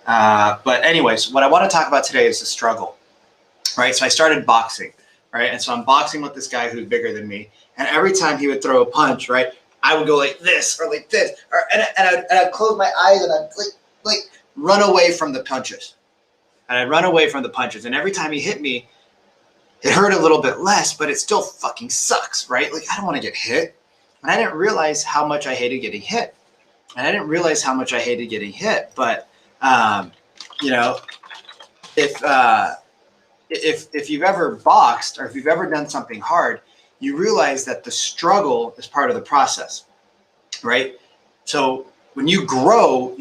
But anyways, what I want to talk about today is the struggle, right? So I started boxing, right? And so I'm boxing with this guy who's bigger than me. And every time he would throw a punch, right, I would go like this or like this, and I'd close my eyes and I'd like run away from the punches. And I'd run away from the punches. And every time he hit me, it hurt a little bit less, but it still fucking sucks, right? Like, I don't want to get hit. And I didn't realize how much I hated getting hit. And I didn't realize how much I hated getting hit. But, you know, if you've ever boxed or if you've ever done something hard, you realize that the struggle is part of the process, right? So when you grow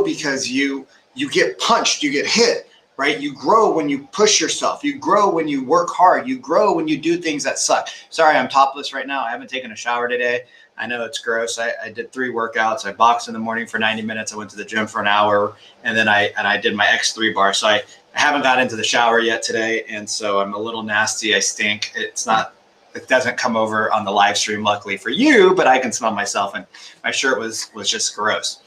because you get punched, you get hit, right? You grow when you push yourself. You grow when you work hard. You grow when you do things that suck. Sorry, I'm topless right now. I haven't taken a shower today. I know it's gross. I did 3 workouts. I boxed in the morning for 90 minutes. I went to the gym for an hour, and then I did my X3 bar. So I haven't got into the shower yet today, and so I'm a little nasty. I stink. It doesn't come over on the live stream, luckily for you, but I can smell myself, and my shirt was just gross.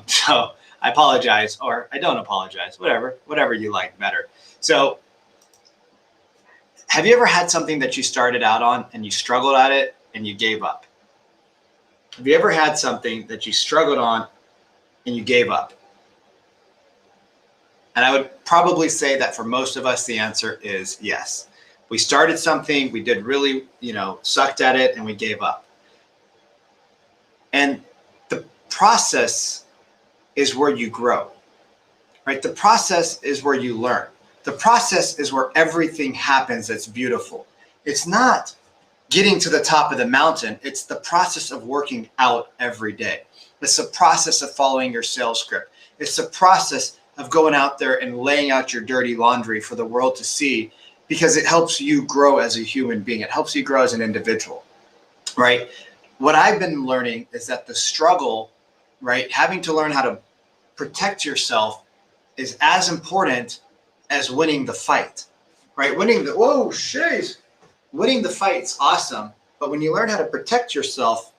So I apologize, or I don't apologize, whatever you like better. So have you ever had something that you started out on and you struggled at it and you gave up? Have you ever had something that you struggled on and you gave up? And I would probably say that for most of us, the answer is yes. We started something, we did really, sucked at it, and we gave up. And the process is where you grow, right? The process is where you learn. The process is where everything happens that's beautiful. It's not getting to the top of the mountain. It's the process of working out every day. It's the process of following your sales script. It's the process of going out there and laying out your dirty laundry for the world to see, because it helps you grow as a human being. It helps you grow as an individual, right? What I've been learning is that the struggle, right, having to learn how to protect yourself is as important as winning the fight, right? Winning the fight's awesome, but when you learn how to protect yourself,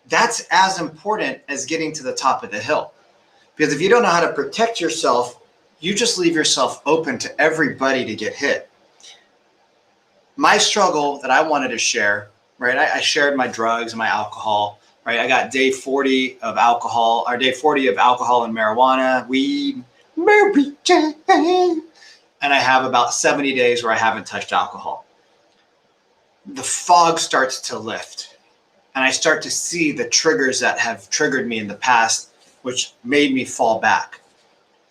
that's as important as getting to the top of the hill. Because if you don't know how to protect yourself, you just leave yourself open to everybody to get hit. My struggle that I wanted to share, right? I shared my drugs and my alcohol, right? I got day 40 of alcohol and marijuana, weed, Mary Jane, and I have about 70 days where I haven't touched alcohol. The fog starts to lift, and I start to see the triggers that have triggered me in the past, which made me fall back.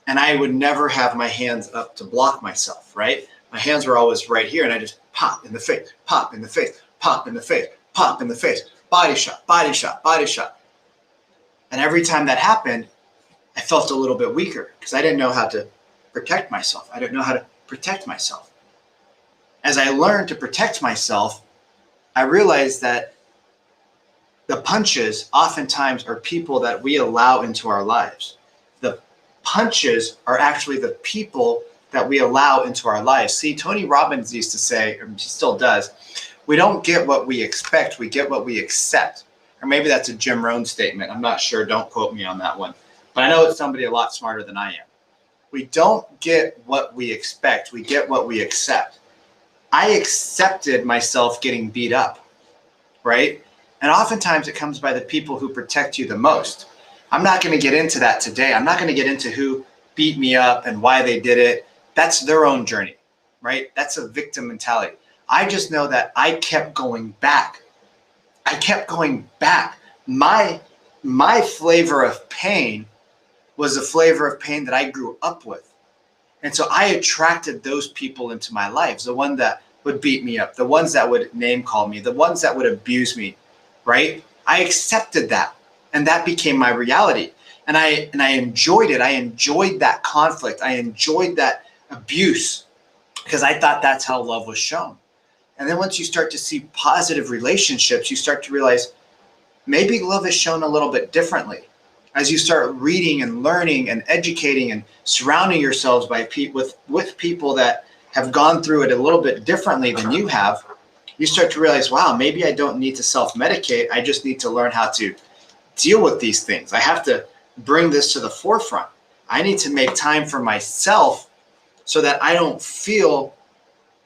And I would never have my hands up to block myself, right? My hands were always right here, and I just pop in the face, pop in the face, pop in the face, pop in the face, body shot, body shot, body shot. And every time that happened, I felt a little bit weaker because I didn't know how to protect myself. I didn't know how to protect myself. As I learned to protect myself, I realized that the punches oftentimes are people that we allow into our lives. The punches are actually the people that we allow into our lives. See, Tony Robbins used to say, or he still does, we don't get what we expect, we get what we accept. Or maybe that's a Jim Rohn statement. I'm not sure. Don't quote me on that one. But I know it's somebody a lot smarter than I am. We don't get what we expect, we get what we accept. I accepted myself getting beat up, right? And oftentimes it comes by the people who protect you the most. I'm not going to get into that today. I'm not going to get into who beat me up and why they did it. That's their own journey, right? That's a victim mentality. I just know that I kept going back. I kept going back. My flavor of pain was the flavor of pain that I grew up with. And so I attracted those people into my life, the one that would beat me up, the ones that would name call me, the ones that would abuse me, right? I accepted that, and that became my reality. And I enjoyed it. I enjoyed that conflict. I enjoyed that abuse because I thought that's how love was shown. And then once you start to see positive relationships, you start to realize maybe love is shown a little bit differently. As you start reading and learning and educating and surrounding yourselves with people that have gone through it a little bit differently than you have, you start to realize, wow, maybe I don't need to self-medicate. I just need to learn how to deal with these things. I have to bring this to the forefront. I need to make time for myself so that I don't feel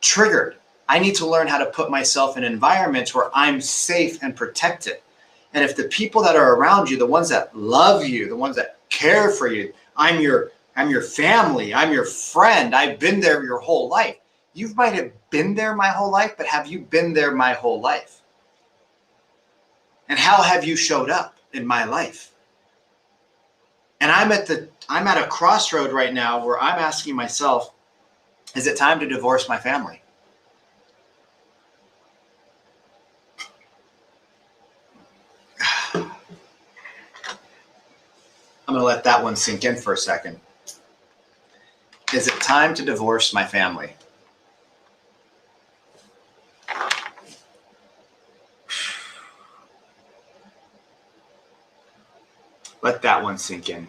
triggered. I need to learn how to put myself in environments where I'm safe and protected. And if the people that are around you, the ones that love you, the ones that care for you, I'm your family, I'm your friend, I've been there your whole life. You might have been there my whole life, but have you been there my whole life? And how have you showed up in my life? And I'm at a crossroad right now where I'm asking myself, is it time to divorce my family? I'm going to let that one sink in for a second. Is it time to divorce my family? Let that one sink in.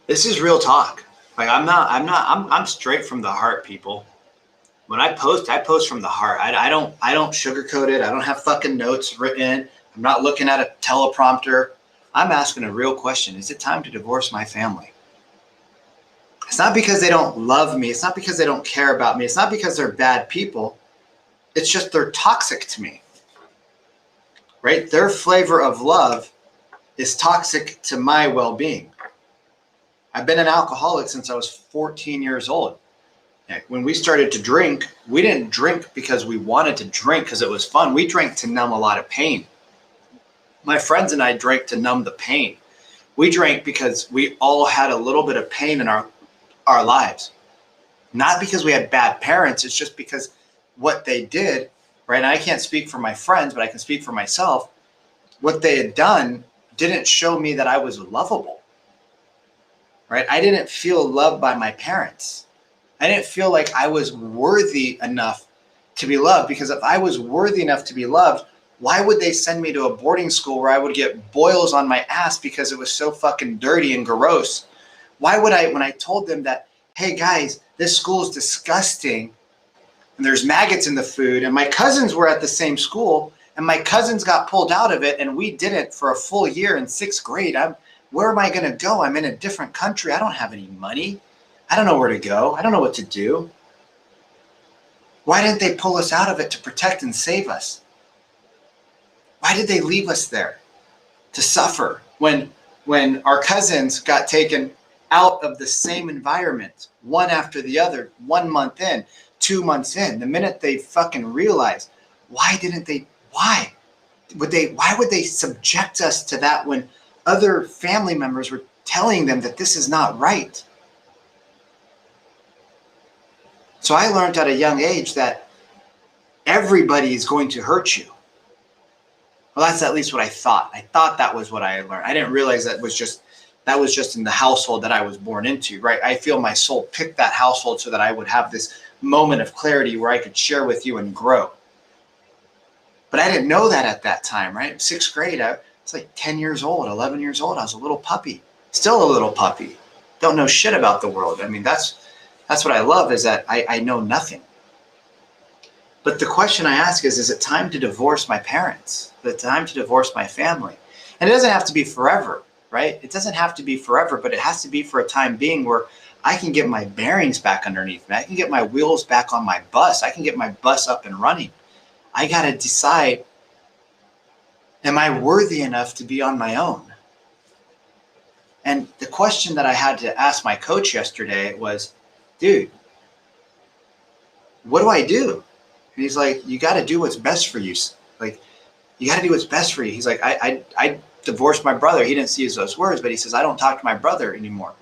This is real talk. Like I'm straight from the heart, people. When I post from the heart. I don't sugarcoat it. I don't have fucking notes written. I'm not looking at a teleprompter. I'm asking a real question. Is it time to divorce my family? It's not because they don't love me. It's not because they don't care about me. It's not because they're bad people. It's just they're toxic to me. Right? Their flavor of love is toxic to my well-being. I've been an alcoholic since I was 14 years old. When we started to drink, we didn't drink because we wanted to drink because it was fun. We drank to numb a lot of pain. My friends and I drank to numb the pain. We drank because we all had a little bit of pain in our lives. Not because we had bad parents. It's just because what they did, right? And I can't speak for my friends, but I can speak for myself. What they had done didn't show me that I was lovable, right? I didn't feel loved by my parents. I didn't feel like I was worthy enough to be loved, because if I was worthy enough to be loved, why would they send me to a boarding school where I would get boils on my ass because it was so fucking dirty and gross? Why would I, when I told them that, hey guys, this school is disgusting and there's maggots in the food, and my cousins were at the same school and my cousins got pulled out of it and we didn't for a full year in 6th grade. Where am I going to go? I'm in a different country. I don't have any money. I don't know where to go. I don't know what to do. Why didn't they pull us out of it to protect and save us? Why did they leave us there to suffer when our cousins got taken out of the same environment, one after the other, 1 month in, 2 months in? The minute they fucking realized, why would they subject us to that when other family members were telling them that this is not right? So I learned at a young age that everybody is going to hurt you. Well, that's at least what I thought. I thought that was what I learned. I didn't realize that was just in the household that I was born into, right? I feel my soul picked that household so that I would have this moment of clarity where I could share with you and grow. But I didn't know that at that time, right? 6th grade, I was like 10 years old, 11 years old. I was a little puppy, still a little puppy. Don't know shit about the world. I mean, that's what I love, is that I know nothing. But the question I ask is it time to divorce my parents? Is it time to divorce my family? And it doesn't have to be forever, right? It doesn't have to be forever, but it has to be for a time being where I can get my bearings back underneath me. I can get my wheels back on my bus. I can get my bus up and running. I got to decide, am I worthy enough to be on my own? And the question that I had to ask my coach yesterday was, dude, what do I do? And he's like, you got to do what's best for you. Like, you got to do what's best for you. He's like, I divorced my brother. He didn't use those words, but he says, I don't talk to my brother anymore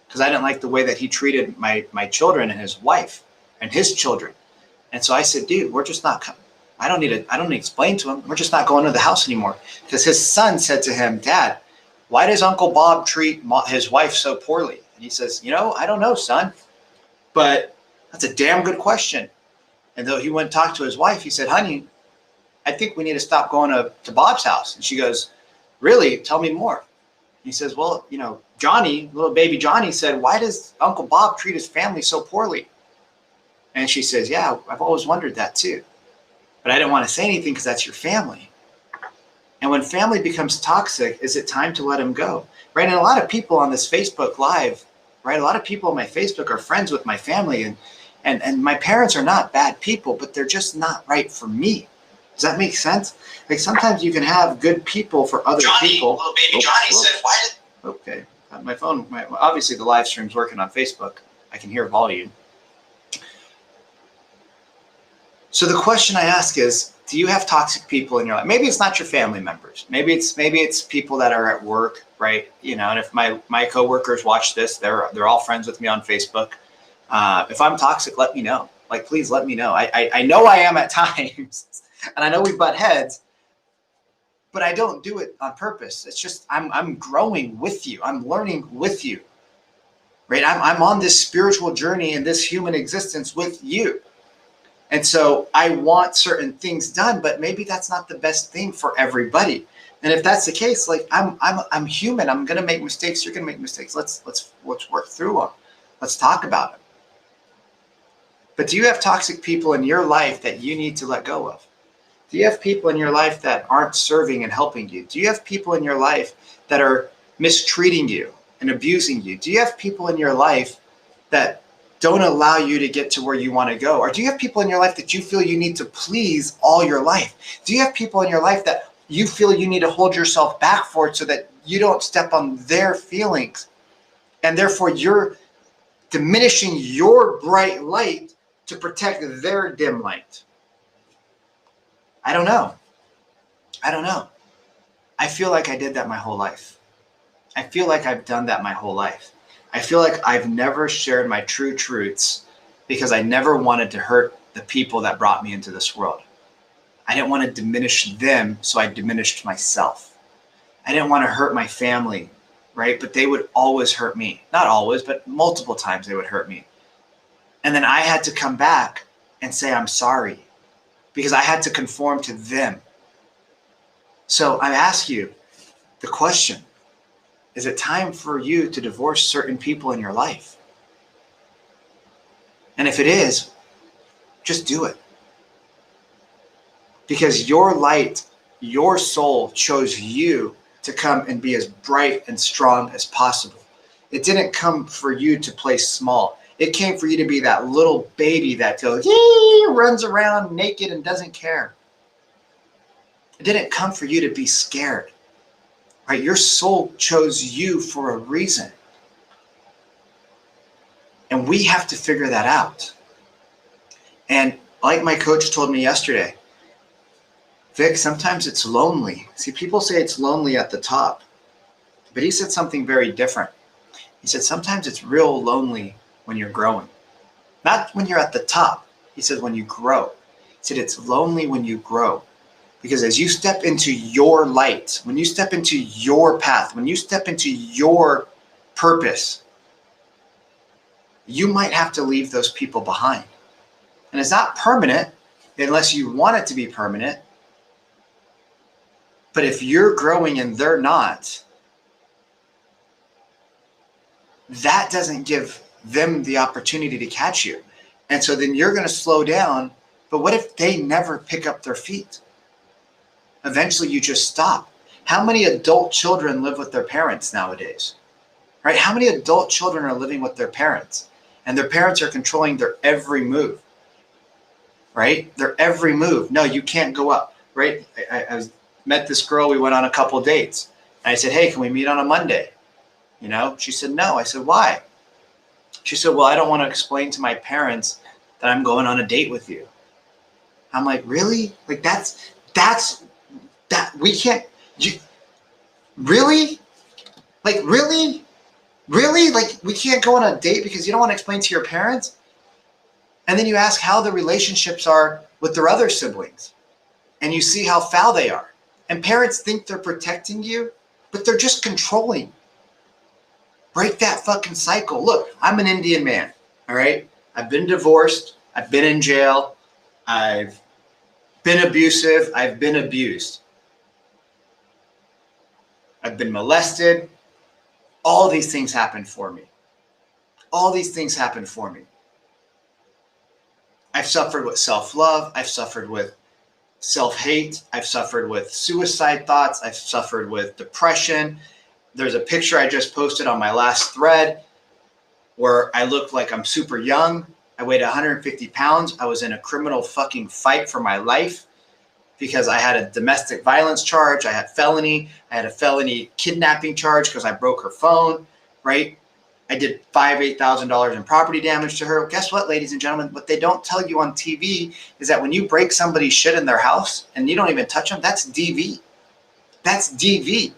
because I didn't like the way that he treated my children and his wife and his children. And so I said, dude, we're just not coming. I don't need to explain to him. We're just not going to the house anymore. Because his son said to him, Dad, why does Uncle Bob treat his wife so poorly? And he says, I don't know, son, but that's a damn good question. And though he went and talked to his wife, he said, honey, I think we need to stop going to Bob's house. And she goes, really? Tell me more. He says, well, Johnny, little baby Johnny said, why does Uncle Bob treat his family so poorly? And she says, yeah, I've always wondered that too. But I didn't want to say anything because that's your family. And when family becomes toxic, is it time to let them go? Right? And a lot of people on this Facebook Live, right? A lot of people on my Facebook are friends with my family, and my parents are not bad people, but they're just not right for me. Does that make sense? Like sometimes you can have good people for other people. Little baby Johnny said, "Why did?" Okay, my phone. Obviously, the live stream's working on Facebook. I can hear volume. So the question I ask is, do you have toxic people in your life? Maybe it's not your family members. Maybe it's people that are at work, right? You know, and if my coworkers watch this, they're all friends with me on Facebook. If I'm toxic, let me know. Like, please let me know. I know I am at times, and I know we butt heads, but I don't do it on purpose. It's just I'm growing with you. I'm learning with you, right? I'm on this spiritual journey in this human existence with you. And so I want certain things done, but maybe that's not the best thing for everybody. And if that's the case, like I'm human. I'm gonna make mistakes. You're gonna make mistakes. Let's work through them. Let's talk about it. But do you have toxic people in your life that you need to let go of? Do you have people in your life that aren't serving and helping you? Do you have people in your life that are mistreating you and abusing you? Do you have people in your life that don't allow you to get to where you want to go? Or do you have people in your life that you feel you need to please all your life? Do you have people in your life that you feel you need to hold yourself back for so that you don't step on their feelings? And therefore you're diminishing your bright light to protect their dim light. I don't know. I feel like I did that my whole life. I feel like I've done that my whole life. I feel like I've never shared my true truths because I never wanted to hurt the people that brought me into this world. I didn't want to diminish them, so I diminished myself. I didn't want to hurt my family, right? But they would always hurt me. Not always, but multiple times they would hurt me. And then I had to come back and say, I'm sorry, because I had to conform to them. So I ask you the question, is it time for you to divorce certain people in your life? And if it is, just do it. Because your light, your soul chose you to come and be as bright and strong as possible. It didn't come for you to play small. It came for you to be that little baby that goes, runs around naked and doesn't care. It didn't come for you to be scared. Right? Your soul chose you for a reason. And we have to figure that out. And like my coach told me yesterday, Vic, sometimes it's lonely. See, people say it's lonely at the top, but he said something very different. He said, sometimes it's real lonely when you're growing. Not when you're at the top. He said, when you grow. He said, it's lonely when you grow. Because as you step into your light, when you step into your path, when you step into your purpose, you might have to leave those people behind. And it's not permanent unless you want it to be permanent. But if you're growing and they're not, that doesn't give them the opportunity to catch you. And so then you're going to slow down. But what if they never pick up their feet? Eventually you just stop. How many adult children live with their parents nowadays? Right? How many adult children are living with their parents? And their parents are controlling their every move. Right? Their every move. No, you can't go up. Right? I met this girl. We went on a couple dates. And I said, hey, can we meet on a Monday? You know? She said, no. I said, why? She said, well, I don't want to explain to my parents that I'm going on a date with you. I'm like, really? Like that's that we can't, really? Like, really? Really? Like, we can't go on a date because you don't want to explain to your parents? And then you ask how the relationships are with their other siblings. And you see how foul they are. And parents think they're protecting you, but they're just controlling. Break that fucking cycle. Look, I'm an Indian man, all right? I've been divorced. I've been in jail. I've been abusive. I've been abused. I've been molested. All these things happened for me. All these things happened for me. I've suffered with self-love. I've suffered with self-hate. I've suffered with suicide thoughts. I've suffered with depression. There's a picture I just posted on my last thread where I look like I'm super young. I weighed 150 pounds. I was in a criminal fucking fight for my life because I had a domestic violence charge. I had a felony kidnapping charge because I broke her phone, right? I did $8,000 in property damage to her. Guess what, ladies and gentlemen? What they don't tell you on TV is that when you break somebody's shit in their house and you don't even touch them, that's DV. That's DV.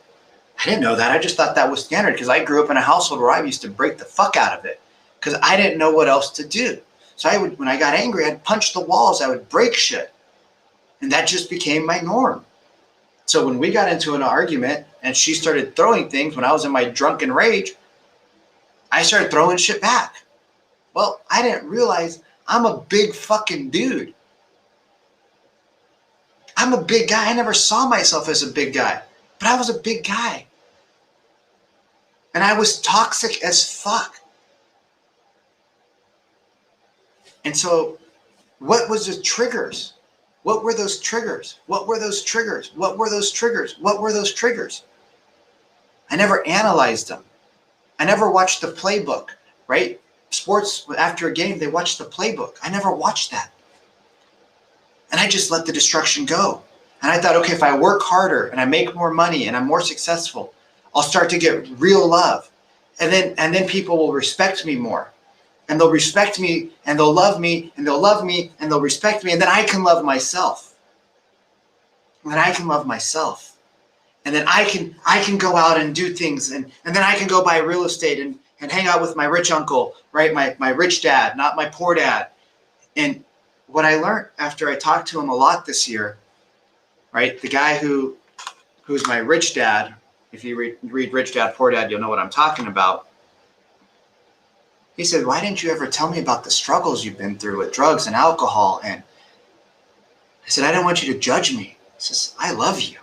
I didn't know that. I just thought that was standard because I grew up in a household where I used to break the fuck out of it because I didn't know what else to do. So when I got angry, I'd punch the walls. I would break shit. And that just became my norm. So when we got into an argument and she started throwing things when I was in my drunken rage, I started throwing shit back. Well, I didn't realize I'm a big fucking dude. I'm a big guy. I never saw myself as a big guy, but I was a big guy. And I was toxic as fuck. And so what was the triggers? What were those triggers? What were those triggers? What were those triggers? What were those triggers? I never analyzed them. I never watched the playbook, right? Sports, after a game, they watch the playbook. I never watched that. And I just let the destruction go. And I thought, okay, if I work harder and I make more money and I'm more successful, I'll start to get real love. And then people will respect me more. And they'll respect me and they'll love me and they'll love me and they'll respect me. And then I can love myself. And then I can love myself. And then I can go out and do things. And then I can go buy real estate and hang out with my rich uncle, right? My rich dad, not my poor dad. And what I learned after I talked to him a lot this year, right? The guy who's my rich dad, if you read Rich Dad, Poor Dad, you'll know what I'm talking about. He said, why didn't you ever tell me about the struggles you've been through with drugs and alcohol? And I said, I didn't want you to judge me. He says, I love you.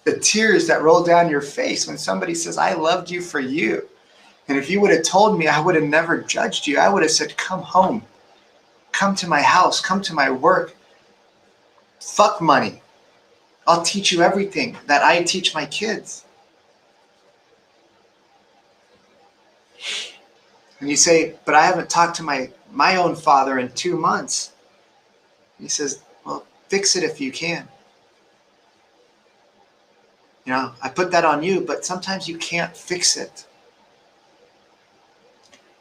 The tears that roll down your face when somebody says, I loved you for you. And if you would have told me, I would have never judged you. I would have said, come home. Come to my house. Come to my work. Fuck money. I'll teach you everything that I teach my kids. And you say, but I haven't talked to my own father in 2 months. He says, well, fix it if you can. You know, I put that on you, but sometimes you can't fix it.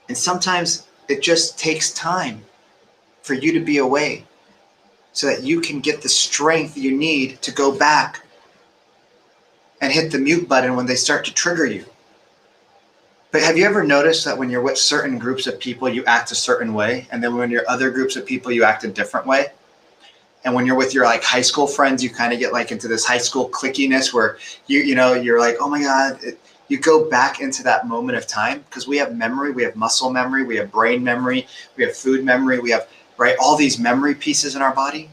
And sometimes it just takes time for you to be away so that you can get the strength you need to go back and hit the mute button when they start to trigger you. But have you ever noticed that when you're with certain groups of people, you act a certain way, and then when you're other groups of people, you act a different way? And when you're with your like high school friends, you kind of get like into this high school clickiness where you're like, oh my God, you go back into that moment of time because we have memory, we have muscle memory, we have brain memory, we have food memory, we have, right, all these memory pieces in our body.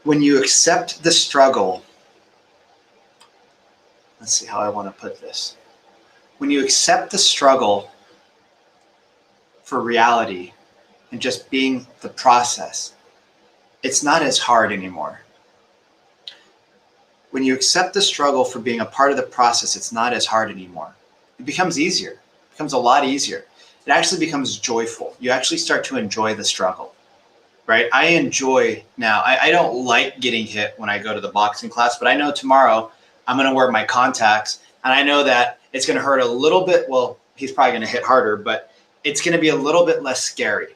When you accept the struggle, let's see how I want to put this. When you accept the struggle for reality and just being the process, it's not as hard anymore. When you accept the struggle for being a part of the process, it's not as hard anymore. It becomes easier. It becomes a lot easier. It actually becomes joyful. You actually start to enjoy the struggle, right? I enjoy now. I don't like getting hit when I go to the boxing class, but I know tomorrow I'm going to wear my contacts, and I know that it's going to hurt a little bit. Well, he's probably going to hit harder, but it's going to be a little bit less scary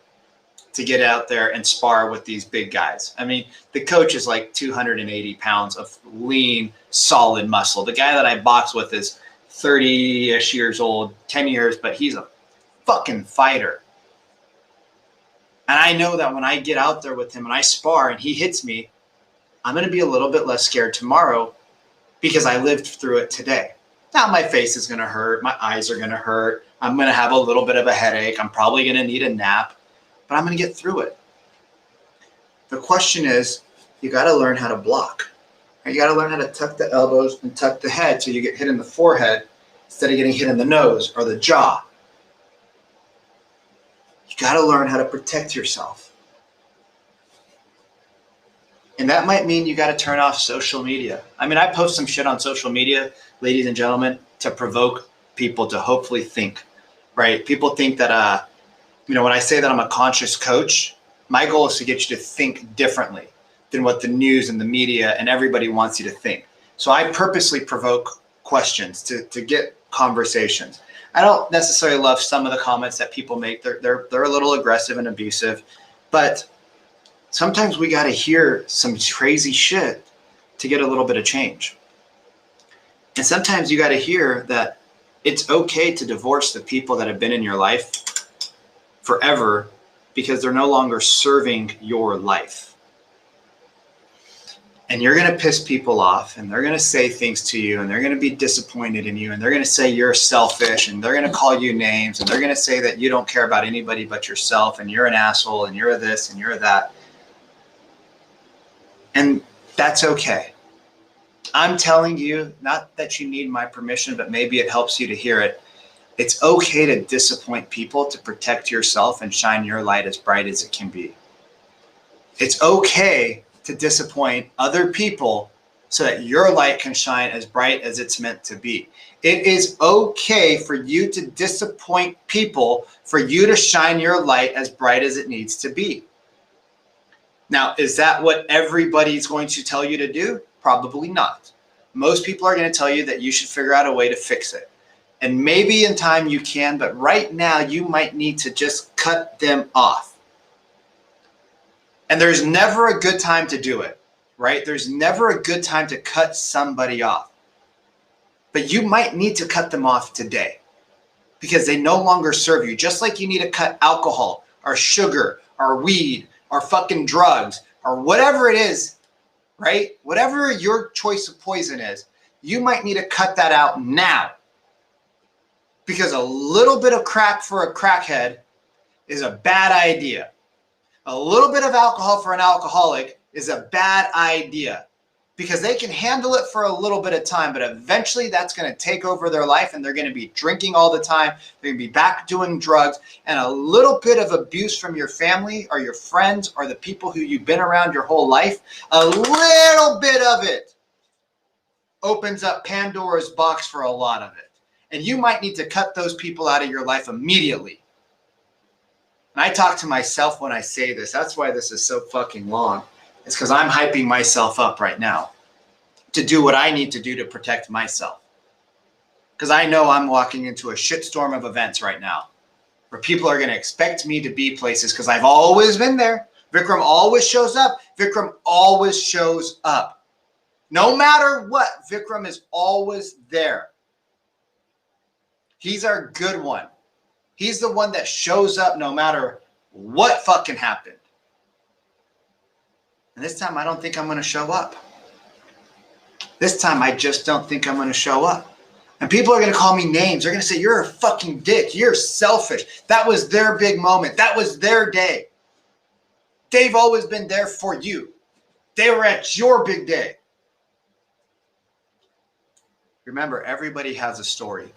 to get out there and spar with these big guys. I mean, the coach is like 280 pounds of lean, solid muscle. The guy that I box with is 30-ish years old, 10 years, but he's a fucking fighter. And I know that when I get out there with him and I spar and he hits me, I'm going to be a little bit less scared tomorrow because I lived through it today. Now my face is going to hurt. My eyes are going to hurt. I'm going to have a little bit of a headache. I'm probably going to need a nap, but I'm going to get through it. The question is, you got to learn how to block. You got to learn how to tuck the elbows and tuck the head so you get hit in the forehead instead of getting hit in the nose or the jaw. You got to learn how to protect yourself. And that might mean you got to turn off social media. I mean, I post some shit on social media, ladies and gentlemen, to provoke people to hopefully think, right? People think that, when I say that I'm a conscious coach, my goal is to get you to think differently than what the news and the media and everybody wants you to think. So I purposely provoke questions to get conversations. I don't necessarily love some of the comments that people make. They're a little aggressive and abusive, but sometimes we got to hear some crazy shit to get a little bit of change. And sometimes you got to hear that it's okay to divorce the people that have been in your life forever because they're no longer serving your life. And you're going to piss people off, and they're going to say things to you, and they're going to be disappointed in you, and they're going to say you're selfish, and they're going to call you names, and they're going to say that you don't care about anybody but yourself, and you're an asshole, and you're this, and you're that. And that's okay. I'm telling you, not that you need my permission, but maybe it helps you to hear it. It's okay to disappoint people to protect yourself and shine your light as bright as it can be. It's okay to disappoint other people so that your light can shine as bright as it's meant to be. It is okay for you to disappoint people for you to shine your light as bright as it needs to be. Now, is that what everybody's going to tell you to do? Probably not. Most people are going to tell you that you should figure out a way to fix it. And maybe in time you can, but right now you might need to just cut them off. And there's never a good time to do it, right? There's never a good time to cut somebody off. But you might need to cut them off today because they no longer serve you. Just like you need to cut alcohol or sugar or weed or fucking drugs or whatever it is, right? Whatever your choice of poison is, you might need to cut that out now. Because a little bit of crack for a crackhead is a bad idea. A little bit of alcohol for an alcoholic is a bad idea because they can handle it for a little bit of time, but eventually that's going to take over their life and they're going to be drinking all the time. They're going to be back doing drugs, and a little bit of abuse from your family or your friends or the people who you've been around your whole life, a little bit of it opens up Pandora's box for a lot of it. And you might need to cut those people out of your life immediately. And I talk to myself when I say this. That's why this is so fucking long. It's because I'm hyping myself up right now to do what I need to do to protect myself. Because I know I'm walking into a shitstorm of events right now where people are going to expect me to be places because I've always been there. Vikram always shows up. Vikram always shows up. No matter what, Vikram is always there. He's our good one. He's the one that shows up no matter what fucking happened. And this time I don't think I'm going to show up. This time I just don't think I'm going to show up. And people are going to call me names. They're going to say, you're a fucking dick. You're selfish. That was their big moment. That was their day. They've always been there for you. They were at your big day. Remember, everybody has a story.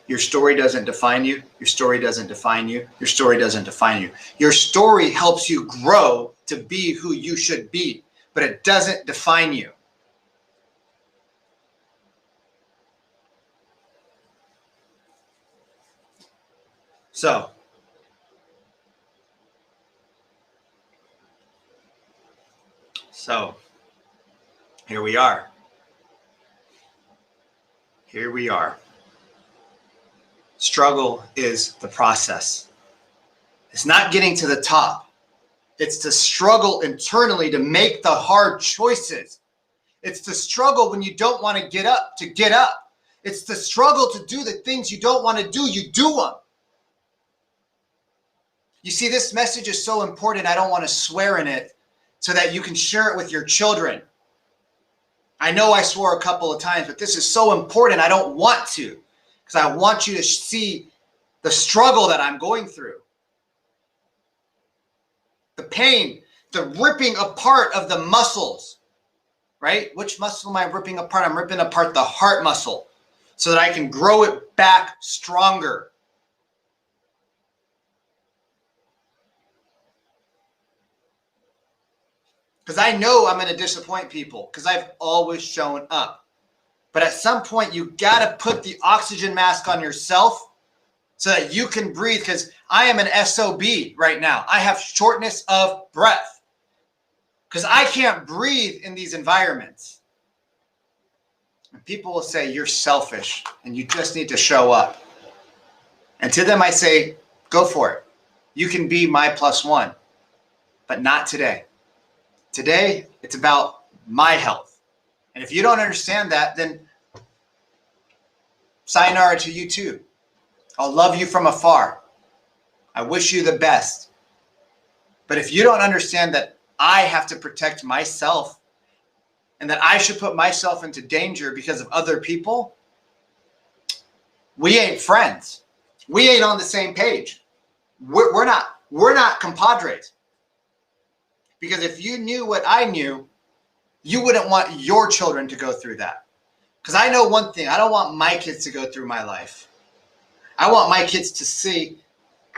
Your story doesn't define you. Your story doesn't define you. Your story doesn't define you. Your story helps you grow to be who you should be, but it doesn't define you. So, here we are. Here we are. Struggle is the process. It's not getting to the top. It's to struggle internally to make the hard choices. It's to struggle when you don't want to get up. It's the struggle to do the things you don't want to do. You do them. You see, this message is so important. I don't want to swear in it so that you can share it with your children. I know I swore a couple of times, but this is so important. I don't want to. Because I want you to see the struggle that I'm going through. The pain the ripping apart of the muscles, right? Which muscle am I ripping apart? I'm ripping apart the heart muscle so that I can grow it back stronger. Because I know I'm going to disappoint people because I've always shown up. But at some point, you got to put the oxygen mask on yourself so that you can breathe, because I am an SOB right now. I have shortness of breath because I can't breathe in these environments. And people will say, you're selfish and you just need to show up. And to them, I say, go for it. You can be my +1, but not today. Today, it's about my health. And if you don't understand that, then sayonara to you too. I'll love you from afar. I wish you the best. But if you don't understand that I have to protect myself and that I should put myself into danger because of other people, we ain't friends. We ain't on the same page. We're not compadres. Because if you knew what I knew, you wouldn't want your children to go through that. Because I know one thing, I don't want my kids to go through my life. I want my kids to see,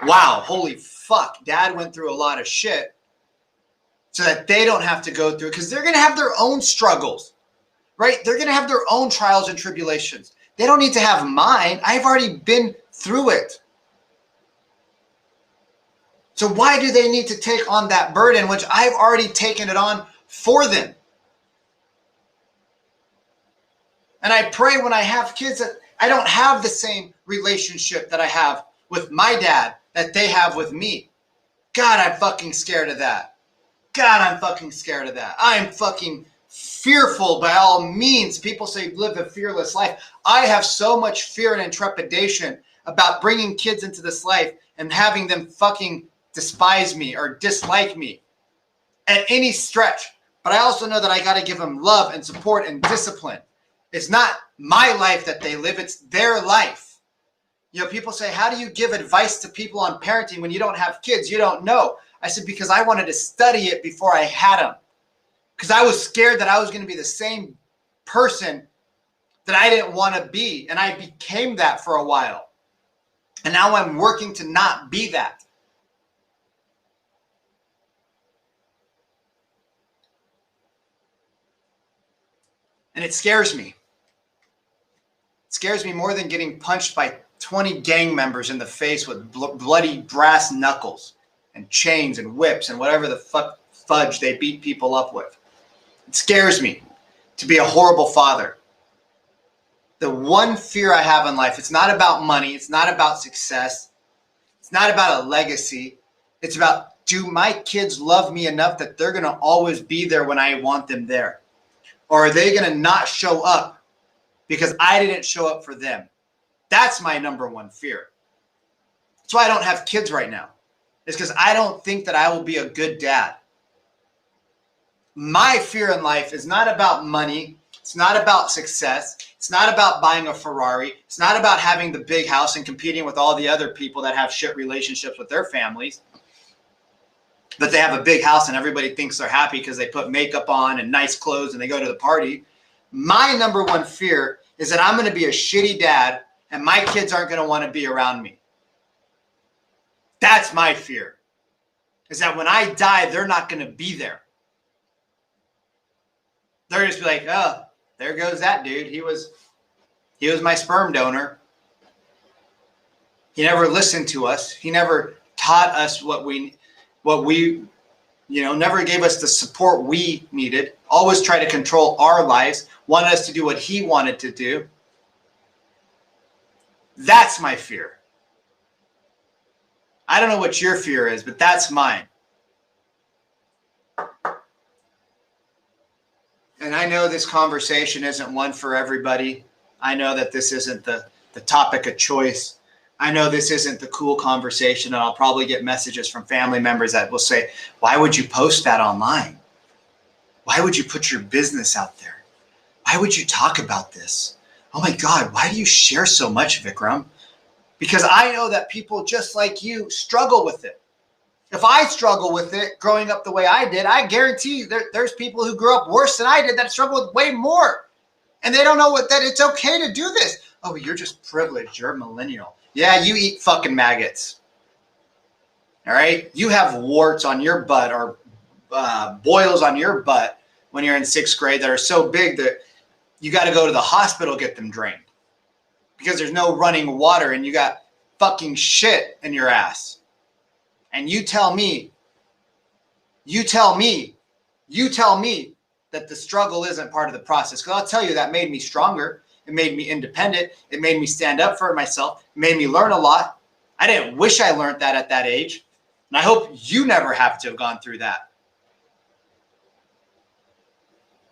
wow, holy fuck, dad went through a lot of shit, so that they don't have to go through it, because they're going to have their own struggles, right? They're going to have their own trials and tribulations. They don't need to have mine. I've already been through it. So why do they need to take on that burden, which I've already taken it on for them? And I pray when I have kids that I don't have the same relationship that I have with my dad that they have with me. God, I'm fucking scared of that. God, I'm fucking scared of that. I'm fucking fearful by all means. People say live a fearless life. I have so much fear and intrepidation about bringing kids into this life and having them fucking despise me or dislike me at any stretch. But I also know that I got to give them love and support and discipline. It's not my life that they live. It's their life. You know, people say, how do you give advice to people on parenting when you don't have kids? You don't know. I said, because I wanted to study it before I had them. Because I was scared that I was going to be the same person that I didn't want to be. And I became that for a while. And now I'm working to not be that. And it scares me. It scares me more than getting punched by 20 gang members in the face with bloody brass knuckles and chains and whips and whatever the fudge they beat people up with. It scares me to be a horrible father. The one fear I have in life, it's not about money. It's not about success. It's not about a legacy. It's about, do my kids love me enough that they're going to always be there when I want them there? Or are they going to not show up because I didn't show up for them? That's my number one fear. That's why I don't have kids right now. It's because I don't think that I will be a good dad. My fear in life is not about money. It's not about success. It's not about buying a Ferrari. It's not about having the big house and competing with all the other people that have shit relationships with their families. But they have a big house and everybody thinks they're happy because they put makeup on and nice clothes and they go to the party. My number one fear is that I'm going to be a shitty dad and my kids aren't going to want to be around me. That's my fear. Is that when I die, they're not going to be there. They're just be like, oh, there goes that dude. He was my sperm donor. He never listened to us. He never taught us what we, never gave us the support we needed. Always tried to control our lives. Wanted us to do what he wanted to do. That's my fear. I don't know what your fear is, but that's mine. And I know this conversation isn't one for everybody. I know that this isn't the topic of choice. I know this isn't the cool conversation, and I'll probably get messages from family members that will say, why would you post that online? Why would you put your business out there? Why would you talk about this? Oh my God, why do you share so much, Vikram? Because I know that people just like you struggle with it. If I struggle with it growing up the way I did, I guarantee you there's people who grew up worse than I did that struggle with way more. And they don't know that it's okay to do this. Oh, you're just privileged. You're a millennial. Yeah, you eat fucking maggots. All right? You have warts on your butt or boils on your butt when you're in 6th grade that are so big that you got to go to the hospital, get them drained because there's no running water and you got fucking shit in your ass. And you tell me that the struggle isn't part of the process. Because I'll tell you, that made me stronger. It made me independent. It made me stand up for myself. It made me learn a lot. I didn't wish I learned that at that age. And I hope you never have to have gone through that.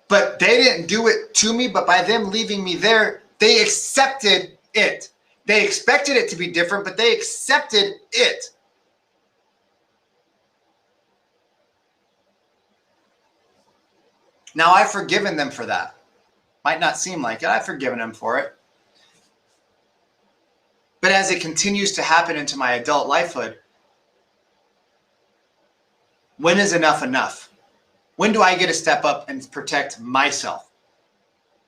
But they didn't do it to me, but by them leaving me there, they accepted it. They expected it to be different, but they accepted it. Now, I've forgiven them for that. Might not seem like it. I've forgiven them for it. But as it continues to happen into my adult lifehood, when is enough enough? When do I get to step up and protect myself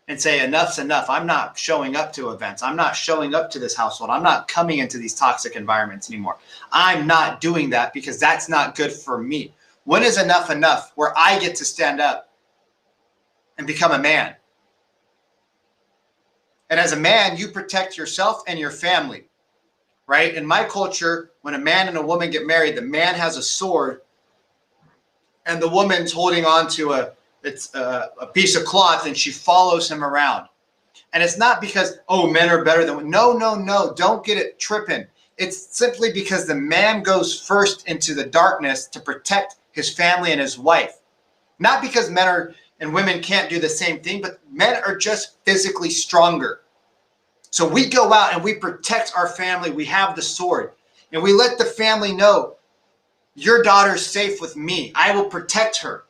and say enough's enough? I'm not showing up to events. I'm not showing up to this household. I'm not coming into these toxic environments anymore. I'm not doing that because that's not good for me. When is enough enough where I get to stand up and become a man? And as a man, you protect yourself and your family, right? In my culture, when a man and a woman get married, the man has a sword and the woman's holding on to a piece of cloth and she follows him around. And it's not because, oh, men are better than women. No. Don't get it tripping. It's simply because the man goes first into the darkness to protect his family and his wife. Not because men and women can't do the same thing, but men are just physically stronger. So we go out and we protect our family. We have the sword and we let the family know, your daughter's safe with me. I will protect her.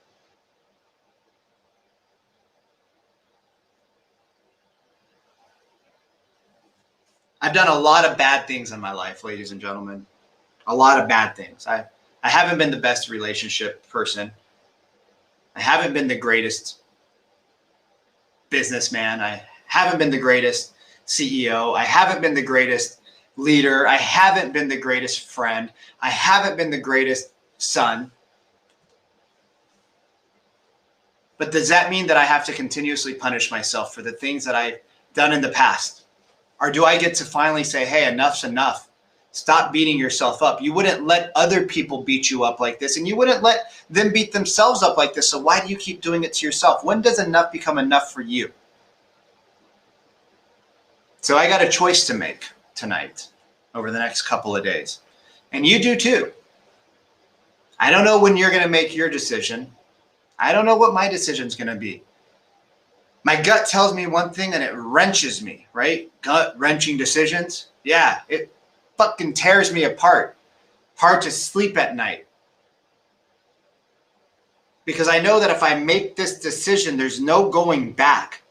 I've done a lot of bad things in my life, ladies and gentlemen. A lot of bad things. I haven't been the best relationship person. I haven't been the greatest businessman. I haven't been the greatest CEO. I haven't been the greatest leader. I haven't been the greatest friend. I haven't been the greatest son. But does that mean that I have to continuously punish myself for the things that I've done in the past? Or do I get to finally say, hey, enough's enough. Stop beating yourself up. You wouldn't let other people beat you up like this, and you wouldn't let them beat themselves up like this. So why do you keep doing it to yourself? When does enough become enough for you? So I got a choice to make tonight over the next couple of days. And you do too. I don't know when you're going to make your decision. I don't know what my decision is going to be. My gut tells me one thing and it wrenches me, right? Gut wrenching decisions. Yeah, it fucking tears me apart. Hard to sleep at night. Because I know that if I make this decision, there's no going back.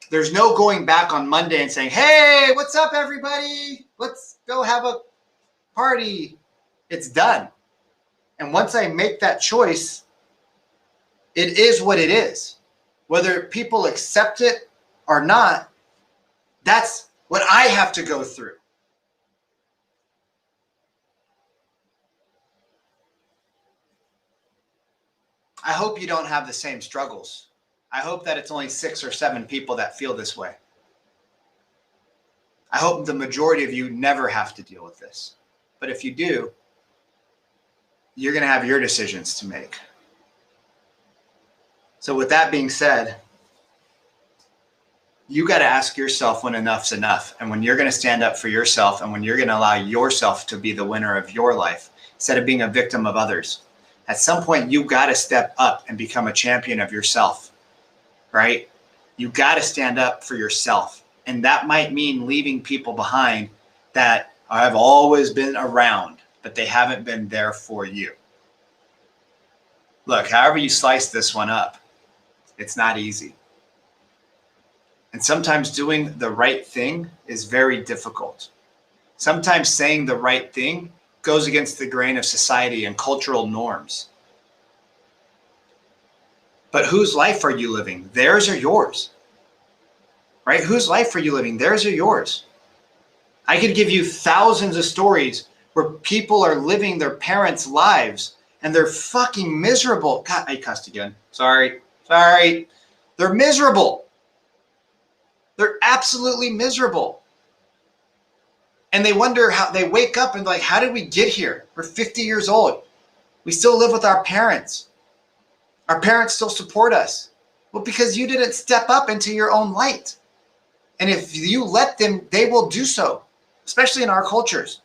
There's no going back on Monday and saying, hey, what's up, everybody? Let's go have a party. It's done. And once I make that choice, it is what it is. Whether people accept it or not, that's what I have to go through. I hope you don't have the same struggles. I hope that it's only 6 or 7 people that feel this way. I hope the majority of you never have to deal with this. But if you do, you're going to have your decisions to make. So with that being said, you got to ask yourself when enough's enough, and when you're going to stand up for yourself, and when you're going to allow yourself to be the winner of your life instead of being a victim of others. At some point, you got to step up and become a champion of yourself, right? You got to stand up for yourself. And that might mean leaving people behind that have always been around, but they haven't been there for you. Look, however you slice this one up, it's not easy. And sometimes doing the right thing is very difficult. Sometimes saying the right thing goes against the grain of society and cultural norms. But whose life are you living? Theirs or yours? Right? Whose life are you living? Theirs or yours? I could give you thousands of stories where people are living their parents' lives and they're fucking miserable. God, I cussed again. Sorry. They're miserable. They're absolutely miserable. And they wonder how they wake up and like, how did we get here? We're 50 years old. We still live with our parents. Our parents still support us. Well, because you didn't step up into your own light. And if you let them, they will do so, especially in our cultures,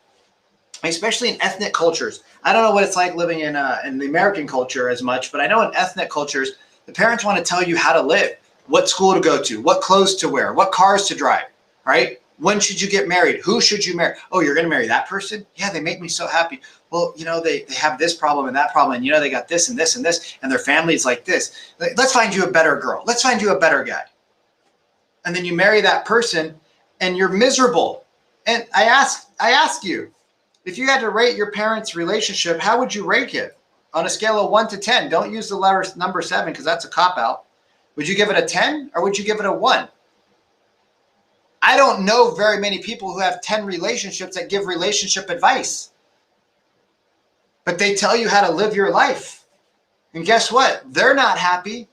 especially in ethnic cultures. I don't know what it's like living in the American culture as much, but I know in ethnic cultures, the parents want to tell you how to live, what school to go to, what clothes to wear, what cars to drive, right? When should you get married? Who should you marry? Oh, you're going to marry that person? Yeah, they make me so happy. Well, you know, they have this problem and that problem, and you know, they got this and this and this, and their family is like this. Let's find you a better girl. Let's find you a better guy. And then you marry that person and you're miserable. And I ask you, if you had to rate your parents' relationship, how would you rate it? On a scale of 1 to 10, don't use the number 7 because that's a cop-out. Would you give it a 10 or would you give it a 1? I don't know very many people who have 10 relationships that give relationship advice. But they tell you how to live your life. And guess what? They're not happy.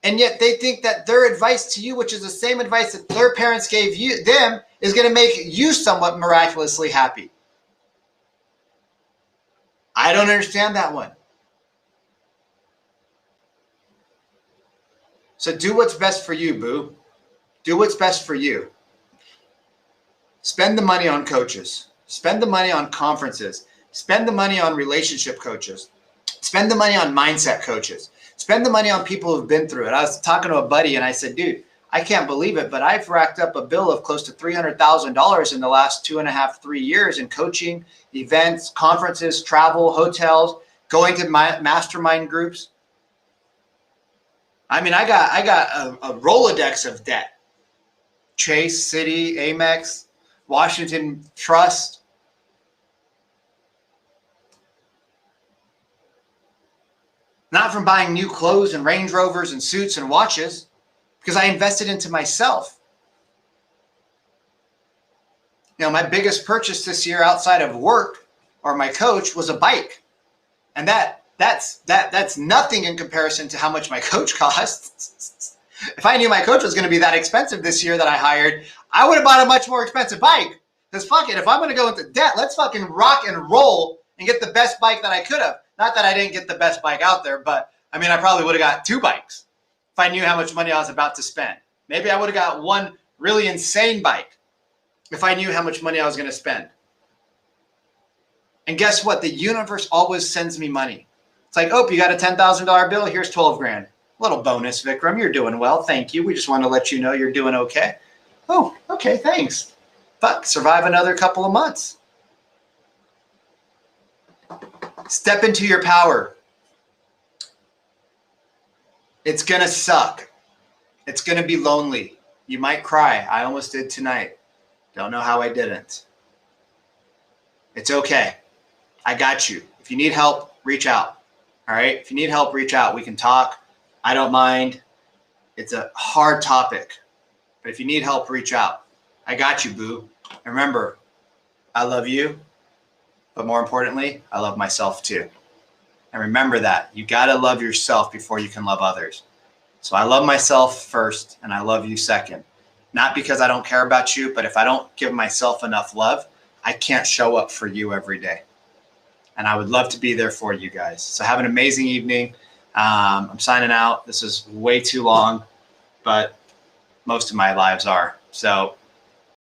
And yet they think that their advice to you, which is the same advice that their parents gave them, is going to make you somewhat miraculously happy. I don't understand that one. So do what's best for you, boo. Do what's best for you. Spend the money on coaches. Spend the money on conferences. Spend the money on relationship coaches. Spend the money on mindset coaches. Spend the money on people who've been through it. I was talking to a buddy and I said, dude, I can't believe it, but I've racked up a bill of close to $300,000 in the last 2.5, 3 years in coaching, events, conferences, travel, hotels, going to mastermind groups. I mean, I got a Rolodex of debt. Chase, Citi, Amex, Washington Trust. Not from buying new clothes and Range Rovers and suits and watches, because I invested into myself. You know, my biggest purchase this year outside of work or my coach was a bike. And that's nothing in comparison to how much my coach costs. If I knew my coach was going to be that expensive this year that I hired, I would have bought a much more expensive bike. Because fuck it, if I'm going to go into debt, let's fucking rock and roll and get the best bike that I could have. Not that I didn't get the best bike out there, but I mean, I probably would have got 2 bikes if I knew how much money I was about to spend. Maybe I would have got one really insane bike if I knew how much money I was going to spend. And guess what? The universe always sends me money. It's like, oh, you got a $10,000 bill. Here's 12 grand. Little bonus, Vikram. You're doing well. Thank you. We just want to let you know you're doing okay. Oh, okay. Thanks. Fuck, survive another couple of months. Step into your power. It's going to suck. It's going to be lonely. You might cry. I almost did tonight. Don't know how I didn't. It's okay. I got you. If you need help, reach out. All right? If you need help, reach out. We can talk. I don't mind. It's a hard topic. But if you need help, reach out. I got you, boo. And remember, I love you. But more importantly, I love myself too. And remember that. You got to love yourself before you can love others. So I love myself first and I love you second. Not because I don't care about you, but if I don't give myself enough love, I can't show up for you every day. And I would love to be there for you guys. So have an amazing evening. I'm signing out. This is way too long, but most of my lives are. So